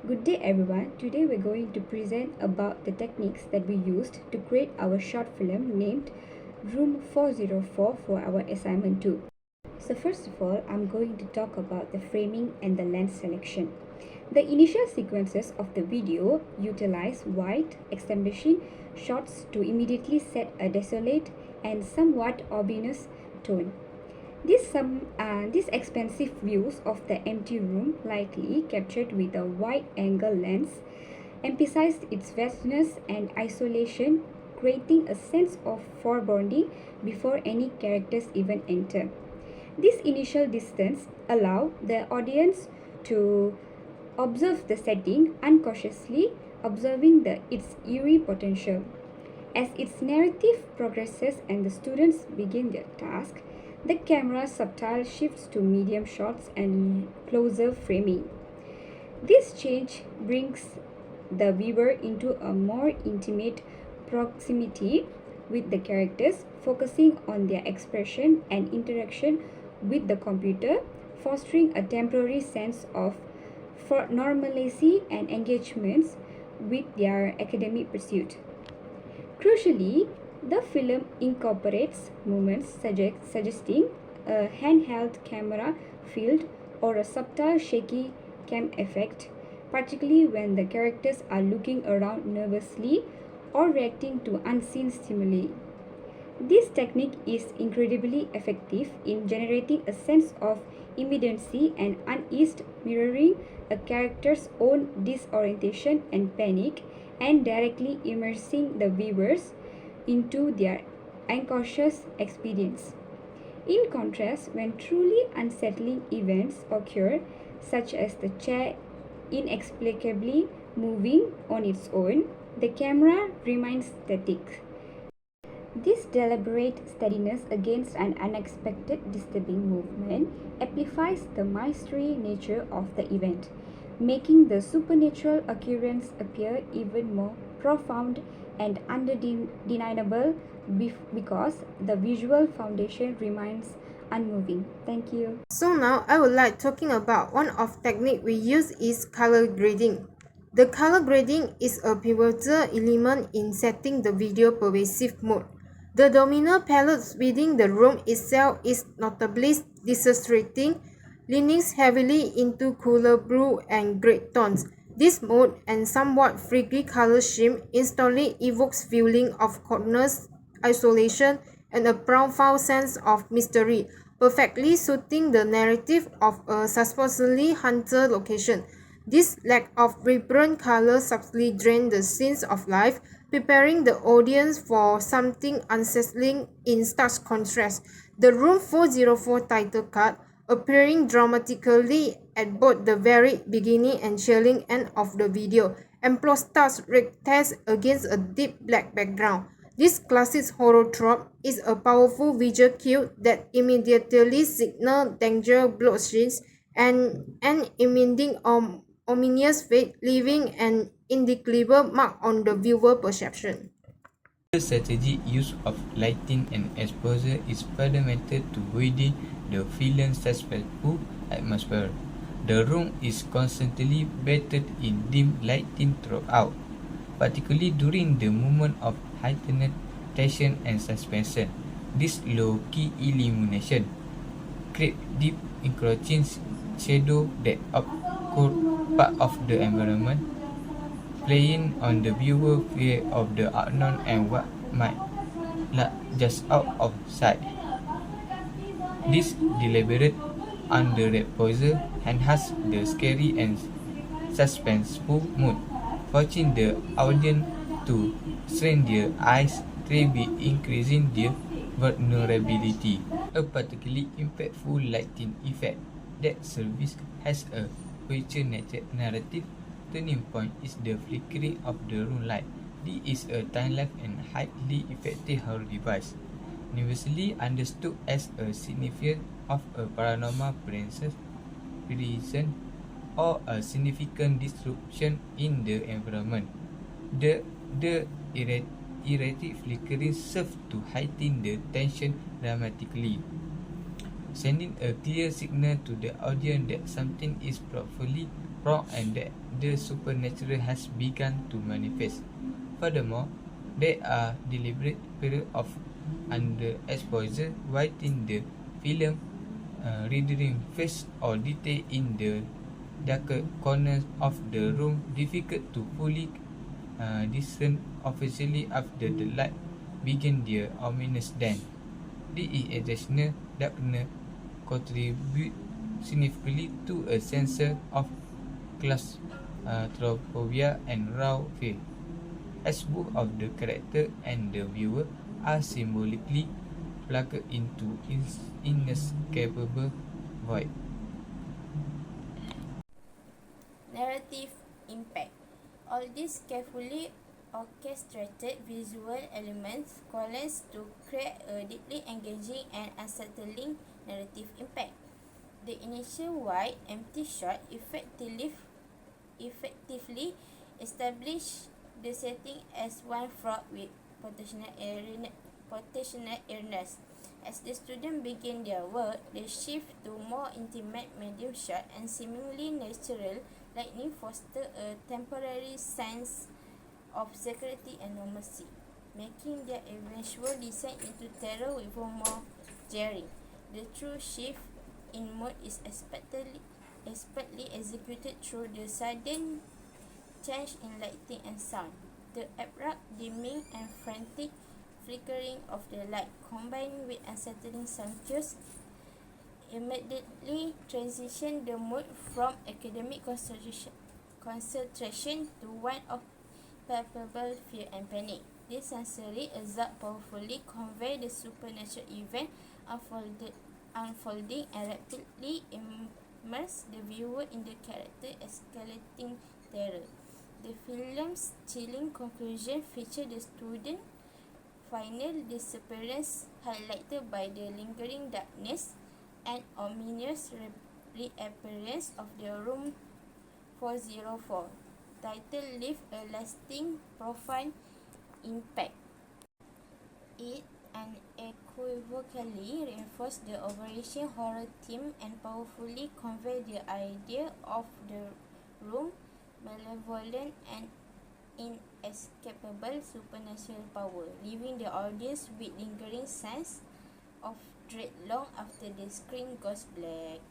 Good day everyone. Today we're going to present about the techniques that we used to create our short film named Room 404 for our assignment 2. So first of all, I'm going to talk about the framing and the lens selection. The initial sequences of the video utilize wide, establishing shots to immediately set a desolate and somewhat ominous tone. These expensive views of the empty room, likely captured with a wide-angle lens, emphasized its vastness and isolation, creating a sense of foreboding before any characters even enter. This initial distance allowed the audience to observe the setting unconsciously, observing its eerie potential. As its narrative progresses and the students begin their task, the camera's subtle shifts to medium shots and closer framing. This change brings the viewer into a more intimate proximity with the characters, focusing on their expression and interaction with the computer, fostering a temporary sense of normalcy and engagements with their academic pursuit. Crucially, the film incorporates movements suggesting a handheld camera field or a subtle shaky cam effect, particularly when the characters are looking around nervously or reacting to unseen stimuli. This technique is incredibly effective in generating a sense of immediacy and unease, mirroring a character's own disorientation and panic, and directly immersing the viewers into their unconscious experience. In contrast, when truly unsettling events occur, such as the chair inexplicably moving on its own, the camera remains static. This deliberate steadiness against an unexpected disturbing movement amplifies the mystery nature of the event, making the supernatural occurrence appear even more profound and undeniable because the visual foundation remains unmoving. Thank you. So now I would like talking about one of technique we use is color grading. The color grading is a pivotal element in setting the video pervasive mode. The dominant palette within the room itself is notably disorientating, leaning heavily into cooler blue and gray tones. This mode and somewhat freaky color scheme instantly evokes feeling of coldness, isolation, and a profound sense of mystery, perfectly suiting the narrative of a supposedly haunted location. This lack of vibrant color subtly drains the sense of life, preparing the audience for something unsettling in stark contrast. The Room 404 title card, appearing dramatically at both the very beginning and chilling end of the video, employs stars rectangles against a deep black background. This classic horror trope is a powerful visual cue that immediately signals danger, blood scenes, and an impending ominous fate, leaving an indelible mark on the viewer perception. The strategic use of lighting and exposure is fundamental to building the film's suspenseful atmosphere. The room is constantly bathed in dim lighting throughout, particularly during the moment of heightened tension and suspense. This low-key illumination creates deep encroaching shadow that obscure part of the environment, playing on the viewer's fear of the unknown and what might lie just out of sight. This deliberate underexposure enhances the scary and suspenseful mood, forcing the audience to strain their eyes, thereby increasing their vulnerability. A particularly impactful lighting effect that serves as a feature narrative turning point is the flickering of the room light. This is a time-lapse and highly effective horror device, universally understood as a significant of a paranormal presence or a significant disruption in the environment. The erratic flickering serves to heighten the tension dramatically, sending a clear signal to the audience that something is properly wrong and that the supernatural has begun to manifest. Furthermore, there are deliberate periods of underexposure within the film, rendering face or detail in the darker corners of the room difficult to fully discern officially after the light begin their ominous dance. The additional darkness contribute significantly to a sense of claustrophobia and raw fear, as both of the character and the viewer are symbolically plugged into inescapable void. Narrative impact. All these carefully orchestrated visual elements coalesce to create a deeply engaging and unsettling narrative impact. The initial wide, empty shot effectively established the setting as one fraught with potential illness. As the students begin their work, they shift to more intimate medium shot and seemingly natural lighting foster a temporary sense of security and normalcy, making their eventual descent into terror even more jarring. The true shift in mood is expertly executed through the sudden change in lighting and sound. The abrupt dimming and frantic flickering of the light, combined with unsettling sound cues, immediately transition the mood from academic concentration to one of palpable fear and panic. This sensory assault powerfully convey the supernatural event unfolding and rapidly immerse the viewer in the character escalating terror. The film's chilling conclusion feature the student final disappearance highlighted by the lingering darkness and ominous reappearance of the room 404. Title leave a lasting, profound impact. It unequivocally reinforced the overarching horror theme and powerfully conveyed the idea of the room, malevolent and inescapable supernatural power, leaving the audience with lingering sense of dread long after the screen goes black.